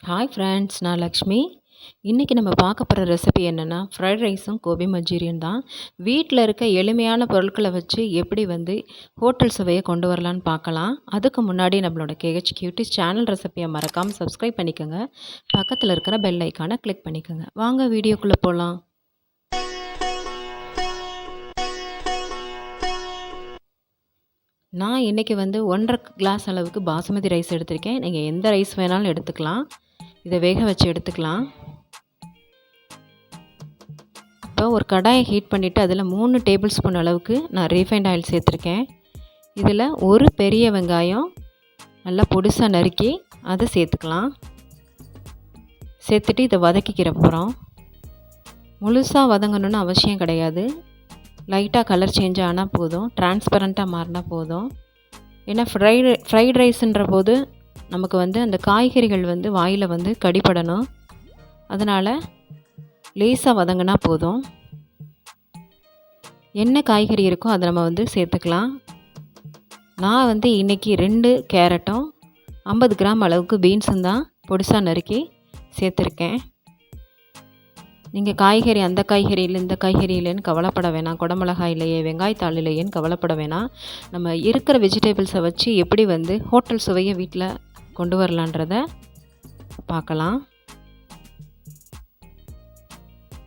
Hi friends, நான் லக்ஷ்மி. இன்றைக்கி நம்ம பார்க்க போகிற ரெசிபி என்னென்னா ஃப்ரைட் ரைஸும் கோபி மஞ்சூரியன் தான். வீட்டில் இருக்க எளிமையான பொருட்களை வச்சு எப்படி ஹோட்டல் சுவையை கொண்டு வரலான்னு பார்க்கலாம். அதுக்கு முன்னாடி நம்மளோட கேஹெச் கியூட்டிஸ் சேனல் ரெசிபியை மறக்காமல் சப்ஸ்கிரைப் பண்ணிக்கோங்க. பக்கத்தில் இருக்கிற பெல் ஐக்கானை கிளிக் பண்ணிக்கோங்க. வாங்க வீடியோக்குள்ளே போகலாம். நான் இன்றைக்கி 1.5 கிளாஸ் அளவுக்கு பாசுமதி ரைஸ் எடுத்திருக்கேன். நீங்கள் எந்த ரைஸ் வேணாலும் எடுத்துக்கலாம். இதை வேக வச்சு எடுத்துக்கலாம். இப்போ ஒரு கடாயை ஹீட் பண்ணிவிட்டு அதில் 3 டேபிள் ஸ்பூன் அளவுக்கு நான் ரீஃபைண்ட் ஆயில் சேர்த்துருக்கேன். இதில் ஒரு பெரிய வெங்காயம் நல்லா பொடிசாக நறுக்கி அதை சேர்த்துக்கலாம். சேர்த்துட்டு இதை வதக்கிக்கிற போகிறோம். முழுசாக வதங்கணுன்னு அவசியம் கிடையாது. லைட்டாக கலர் சேஞ்ச் ஆனால் போதும், டிரான்ஸ்பரண்ட்டாக மாறினா போதும். ஏன்னா ஃப்ரைட் ரைஸுன்ற போது நமக்கு அந்த காய்கறிகள் வாயில் கடிப்படணும். அதனால் லேசாக வதங்கினா போதும். என்ன காய்கறி இருக்கோ அதை நம்ம சேர்த்துக்கலாம். நான் இன்றைக்கி 2 கேரட்டும் 50 கிராம் அளவுக்கு பீன்ஸும் தான் பொடிசாக நறுக்கி சேர்த்துருக்கேன். நீங்கள் காய்கறி அந்த காய்கறியில் இந்த காய்கறியிலேன்னு கவலைப்பட வேணாம். குடமிளகாய் இல்லையே, வெங்காயத்தாள் இல்லையேன்னு கவலைப்பட வேணாம். நம்ம இருக்கிற வெஜிடபிள்ஸை வச்சு எப்படி ஹோட்டல் சுவையை வீட்டில் கொண்டு வரலான்றத பார்க்கலாம்.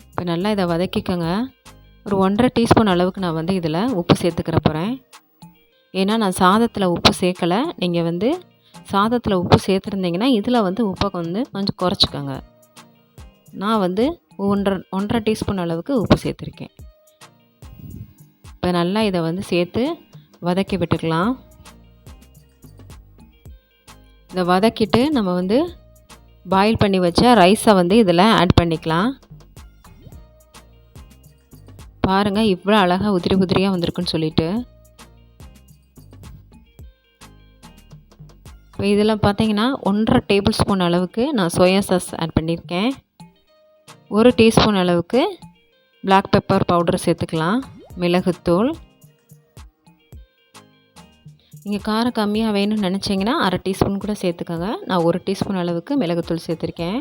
இப்போ நல்லா இதை வதக்கிக்கோங்க. ஒரு 1.5 டீஸ்பூன் அளவுக்கு நான் இதில் உப்பு சேர்த்துக்கிற போகிறேன். ஏன்னா நான் சாதத்தில் உப்பு சேர்க்கலை. நீங்கள் சாதத்தில் உப்பு சேர்த்துருந்தீங்கன்னா இதில் உப்பை கொஞ்சம் குறைச்சிக்கோங்க. நான் 1.5 டீஸ்பூன் அளவுக்கு உப்பு சேர்த்துருக்கேன். இப்போ நல்லா இதை சேர்த்து வதக்கி விட்டுக்கலாம். இதை வதக்கிட்டு நம்ம பாயில் பண்ணி வச்ச ரைஸை இதில் ஆட் பண்ணிக்கலாம். பாருங்கள், இவ்வளோ அழகாக உதிரி உதிரியாக வந்திருக்குன்னு சொல்லிட்டு. இப்போ இதில் பார்த்தீங்கன்னா 1.5 டேபிள் ஸ்பூன் அளவுக்கு நான் சோயா சாஸ் ஆட் பண்ணியிருக்கேன். 1 டீஸ்பூன் அளவுக்கு பிளாக் பெப்பர் பவுடர் சேர்த்துக்கலாம். மிளகுத்தூள் நீங்கள் காரம் கம்மியாக வேணும்னு நினச்சிங்கன்னா 1/2 டீஸ்பூன் கூட சேர்த்துக்கோங்க. நான் 1 டீஸ்பூன் அளவுக்கு மிளகுத்தூள் சேர்த்துருக்கேன்.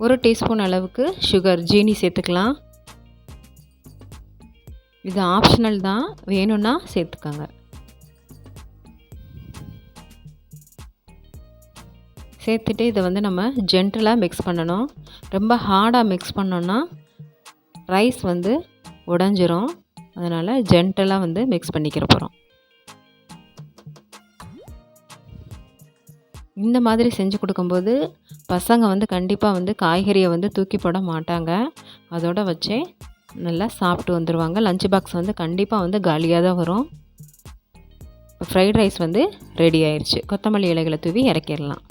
1 டீஸ்பூன் அளவுக்கு சுகர், ஜீனி சேர்த்துக்கலாம். இது ஆப்ஷனல் தான், வேணும்னா சேர்த்துக்கோங்க. சேர்த்துட்டு இதை நம்ம ஜென்டலாக மிக்ஸ் பண்ணணும். ரொம்ப ஹார்டாக மிக்ஸ் பண்ணோன்னா ரைஸ் உடஞ்சிரும். அதனால் ஜென்டலாக மிக்ஸ் பண்ணிக்கிற போகிறோம். இந்த மாதிரி செஞ்சு கொடுக்கும்போது பசங்க கண்டிப்பாக காய்கறியை தூக்கி போட மாட்டாங்க. அதோடு வச்சே நல்லா சாப்பிட்டு வந்துடுவாங்க. லஞ்ச் பாக்ஸ் கண்டிப்பாக காலியாக தான் வரும். ஃப்ரைட் ரைஸ் ரெடி ஆயிடுச்சு. கொத்தமல்லி இலைகளை தூவி இறக்கிடலாம்.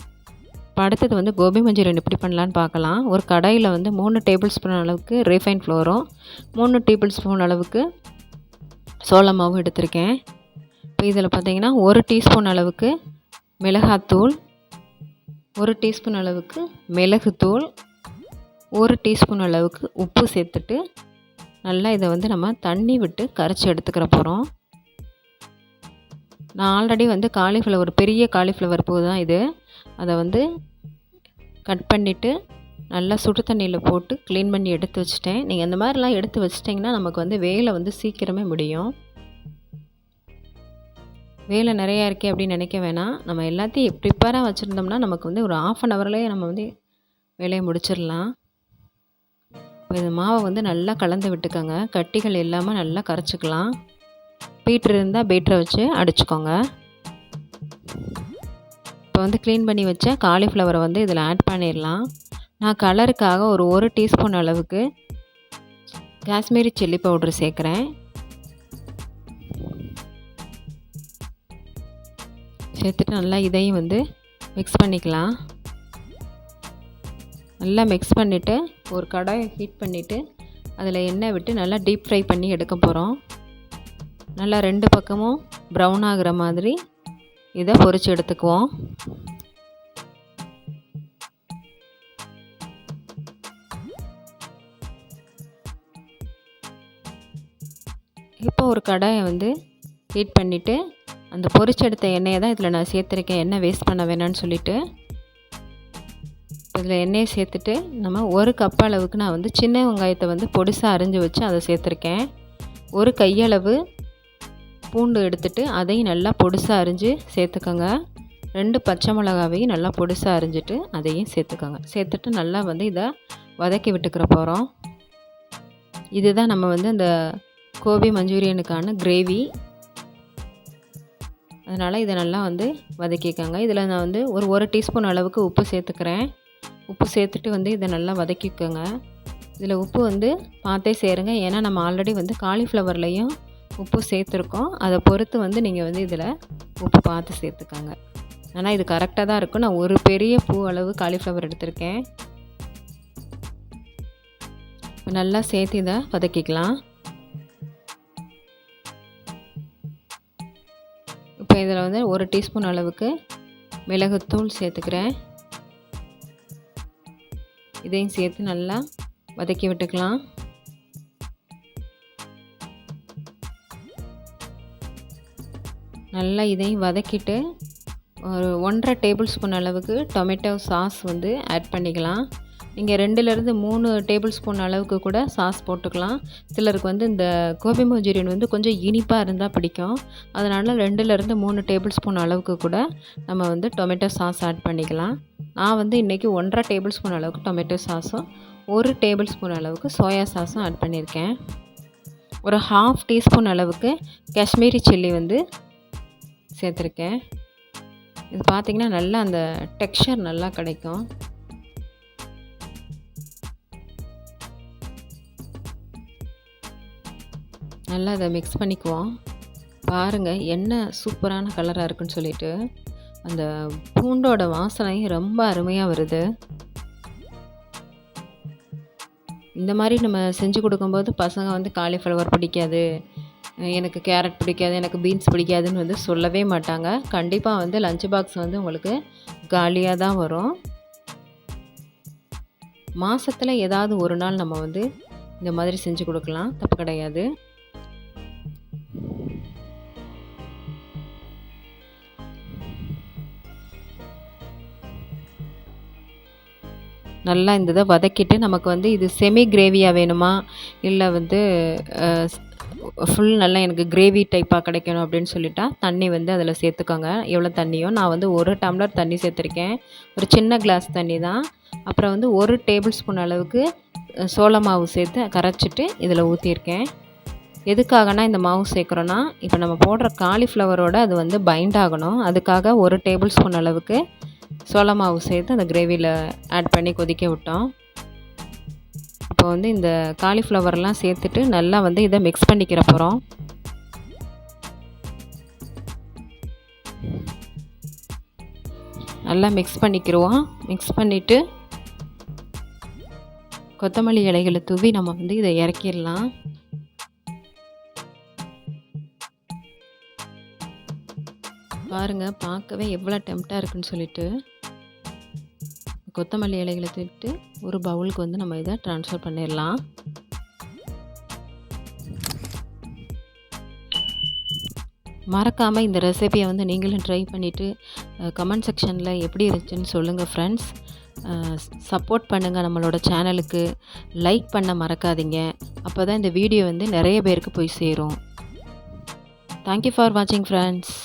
இப்போ அடுத்தது கோபி மஞ்சூரியன் எப்படி பண்ணலான்னு பார்க்கலாம். ஒரு கடாயில் 3 டேபிள் ஸ்பூன் அளவுக்கு ரீஃபைண்ட் ஃப்ளோரும் 3 டேபிள் ஸ்பூன் அளவுக்கு சோள மாவும் எடுத்திருக்கேன். இப்போ இதில் பார்த்தீங்கன்னா 1 டீஸ்பூன் அளவுக்கு மிளகாத்தூள், 1 டீஸ்பூன் அளவுக்கு மிளகுத்தூள், 1 டீஸ்பூன் அளவுக்கு உப்பு சேர்த்துட்டு நல்லா இதை நம்ம தண்ணி விட்டு கரைச்சி எடுத்துக்கிற போகிறோம். நான் ஆல்ரெடி காலிஃப்ளவர், பெரிய காலிஃப்ளவர் பூ தான் இது. அதை கட் பண்ணிவிட்டு நல்லா சுடு தண்ணியில் போட்டு க்ளீன் பண்ணி எடுத்து வச்சுட்டேன். நீங்கள் இந்த மாதிரிலாம் எடுத்து வச்சிட்டிங்கன்னா நமக்கு வேலை சீக்கிரமே முடியும். வேலை நிறையா இருக்கே அப்படின்னு நினைக்க வேணாம். நம்ம எல்லாத்தையும் ப்ரிப்பேராக வச்சுருந்தோம்னா நமக்கு ஒரு 1/2 ஹவர்லேயே நம்ம வேலையை முடிச்சிடலாம். இப்போ இந்த மாவை நல்லா கலந்து விட்டுக்கோங்க. கட்டிகள் இல்லாமல் நல்லா கரைச்சிக்கலாம். பீட்ரு இருந்தால் பீட்டரை வச்சு அடிச்சுக்கோங்க. இப்போ க்ளீன் பண்ணி வச்ச காலிஃப்ளவரை இதில் ஆட் பண்ணிடலாம். நான் கலருக்காக ஒரு 1 டீஸ்பூன் அளவுக்கு காஷ்மீரி சில்லி பவுட்ரு சேர்க்குறேன். சேர்த்துட்டு நல்லா இதையும் மிக்ஸ் பண்ணிக்கலாம். நல்லா மிக்ஸ் பண்ணிவிட்டு ஒரு கடாயை ஹீட் பண்ணிவிட்டு அதில் எண்ணெய் விட்டு நல்லா டீப் ஃப்ரை பண்ணி எடுக்க போகிறோம். நல்லா 2 பக்கமும் ப்ரௌன் ஆகிற மாதிரி இதை பொரித்து எடுத்துக்குவோம். இப்போ ஒரு கடாயை ஹீட் பண்ணிவிட்டு அந்த பொரிச்செடுத்த எண்ணெயை தான் இதில் நான் சேர்த்துருக்கேன். எண்ணெய் வேஸ்ட் பண்ண வேணான்னு சொல்லிவிட்டு இதில் எண்ணெயை சேர்த்துட்டு நம்ம 1 கப் அளவுக்கு நான் வந்து சின்ன வெங்காயத்தை வந்து பொடிசாக அரிஞ்சு வச்சு அதை சேர்த்துருக்கேன். 1 கையளவு பூண்டு எடுத்துட்டு அதையும் நல்லா பொடிசாக அரிஞ்சு சேர்த்துக்கோங்க. 2 பச்சை மிளகாவையும் நல்லா பொடிசாக அரிஞ்சிட்டு அதையும் சேர்த்துக்கோங்க. சேர்த்துட்டு நல்லா வந்து இதை வதக்கி விட்டுக்கிற போகிறோம். இதுதான் நம்ம வந்து இந்த கோபி மஞ்சூரியனுக்கான கிரேவி. அதனால் இதை நல்லா வந்து வதக்கிக்கோங்க. இதில் நான் வந்து ஒரு 1 டீஸ்பூன் அளவுக்கு உப்பு சேர்த்துக்கிறேன். உப்பு சேர்த்துட்டு வந்து இதை நல்லா வதக்கிக்கோங்க. இதில் உப்பு வந்து பார்த்தே சேருங்க. ஏன்னா நம்ம ஆல்ரெடி வந்து காலிஃப்ளவர்லேயும் உப்பு சேர்த்துருக்கோம். அதை பொறுத்து வந்து நீங்கள் வந்து இதில் உப்பு பார்த்து சேர்த்துக்கோங்க. ஆனால் இது கரெக்டாக தான் இருக்கும். நான் ஒரு பெரிய பூ அளவு காலிஃப்ளவர் எடுத்திருக்கேன். இப்போ நல்லா சேர்த்து இதை வதக்கிக்கலாம். இப்போ இதில் வந்து 1 டீஸ்பூன் அளவுக்கு மிளகுத்தூள் சேர்த்துக்கிறேன். இதையும் சேர்த்து நல்லா வதக்கி விட்டுக்கலாம். நல்லா இதையும் வதக்கிட்டு ஒரு 1.5 டேபிள் ஸ்பூன் அளவுக்கு டொமேட்டோ சாஸ் வந்து ஆட் பண்ணிக்கலாம். நீங்கள் 2லேருந்து 3 டேபிள் ஸ்பூன் அளவுக்கு கூட சாஸ் போட்டுக்கலாம். சிலருக்கு வந்து இந்த கோபி மஞ்சூரியன் வந்து கொஞ்சம் இனிப்பாக இருந்தால் பிடிக்கும். அதனால் 2லேருந்து 3 டேபிள் ஸ்பூன் அளவுக்கு கூட நம்ம வந்து டொமேட்டோ சாஸ் ஆட் பண்ணிக்கலாம். நான் வந்து இன்றைக்கி 1.5 டேபிள் ஸ்பூன் அளவுக்கு டொமேட்டோ சாஸும் 1 டேபிள் ஸ்பூன் அளவுக்கு சோயா சாஸும் ஆட் பண்ணியிருக்கேன். ஒரு 1/2 டீஸ்பூன் அளவுக்கு காஷ்மீரி சில்லி வந்து சேர்த்துருக்கேன். இது பார்த்திங்கன்னா நல்லா அந்த டெக்ஸ்சர் நல்லா கிடைக்கும். நல்லா அதை மிக்ஸ் பண்ணிக்குவோம். பாருங்கள் என்ன சூப்பரான கலராக இருக்குன்னு சொல்லிட்டு அந்த பூண்டோட வாசனையும் ரொம்ப அருமையாக வருது. இந்த மாதிரி நம்ம செஞ்சு கொடுக்கும்போது பசங்க வந்து காலிஃப்ளவர் பிடிக்காது, எனக்கு கேரட் பிடிக்காது, எனக்கு பீன்ஸ் பிடிக்காதுன்னு வந்து சொல்லவே மாட்டாங்க. கண்டிப்பாக வந்து லஞ்ச் பாக்ஸ் வந்து உங்களுக்கு காலியாக தான் வரும். மாதத்தில் ஏதாவது ஒரு நாள் நம்ம வந்து இந்த மாதிரி செஞ்சு கொடுக்கலாம், தப்பு கிடையாது. நல்லா இந்த இதை வதக்கிட்டு நமக்கு வந்து இது செமி கிரேவியாக வேணுமா இல்லை வந்து ஃபுல் நல்லா எனக்கு கிரேவி டைப்பாக கிடைக்கணும் அப்படின்னு சொல்லிட்டா தண்ணி வந்து அதில் சேர்த்துக்கோங்க. எவ்வளோ தண்ணியோ நான் வந்து 1 டம்ளர் தண்ணி சேர்த்துருக்கேன். ஒரு சின்ன கிளாஸ் தண்ணி தான். அப்புறம் வந்து 1 டேபிள் ஸ்பூன் அளவுக்கு சோள மாவு சேர்த்து கரைச்சிட்டு இதில் ஊற்றிருக்கேன். எதுக்காகனா இந்த மாவு சேர்க்குறோன்னா இப்போ நம்ம போடுற காலிஃப்ளவரோட அது வந்து பைண்ட் ஆகணும். அதுக்காக 1 டேபிள் ஸ்பூன் அளவுக்கு சோள மாவு சேர்த்து அந்த கிரேவியில் ஆட் பண்ணி கொதிக்க விட்டோம். இப்போ வந்து இந்த காலிஃப்ளவர்லாம் சேர்த்துட்டு நல்லா வந்து இதை மிக்ஸ் பண்ணிக்கிற போகிறோம். நல்லா மிக்ஸ் பண்ணிக்கிடுவோம். மிக்ஸ் பண்ணிவிட்டு கொத்தமல்லி இலைகளை தூவி நம்ம வந்து இதை இறக்கிடலாம். பாருங்கள் பார்க்கவே எவ்வளோ டெம்ப்டாக இருக்குன்னு சொல்லிட்டு கொத்தமல்லி இலைகளை தூவிட்டு ஒரு பவுலுக்கு வந்து நம்ம இதை ட்ரான்ஸ்ஃபர் பண்ணிடலாம். மறக்காமல் இந்த ரெசிபியை வந்து நீங்களும் ட்ரை பண்ணிவிட்டு கமெண்ட் செக்ஷனில் எப்படி இருந்துச்சுன்னு சொல்லுங்கள் ஃப்ரெண்ட்ஸ். சப்போர்ட் பண்ணுங்கள் நம்மளோட சேனலுக்கு. லைக் பண்ண மறக்காதீங்க. அப்போ தான் இந்த வீடியோ வந்து நிறைய பேருக்கு போய் சேரும். தேங்க்யூ ஃபார் வாட்சிங் ஃப்ரெண்ட்ஸ்.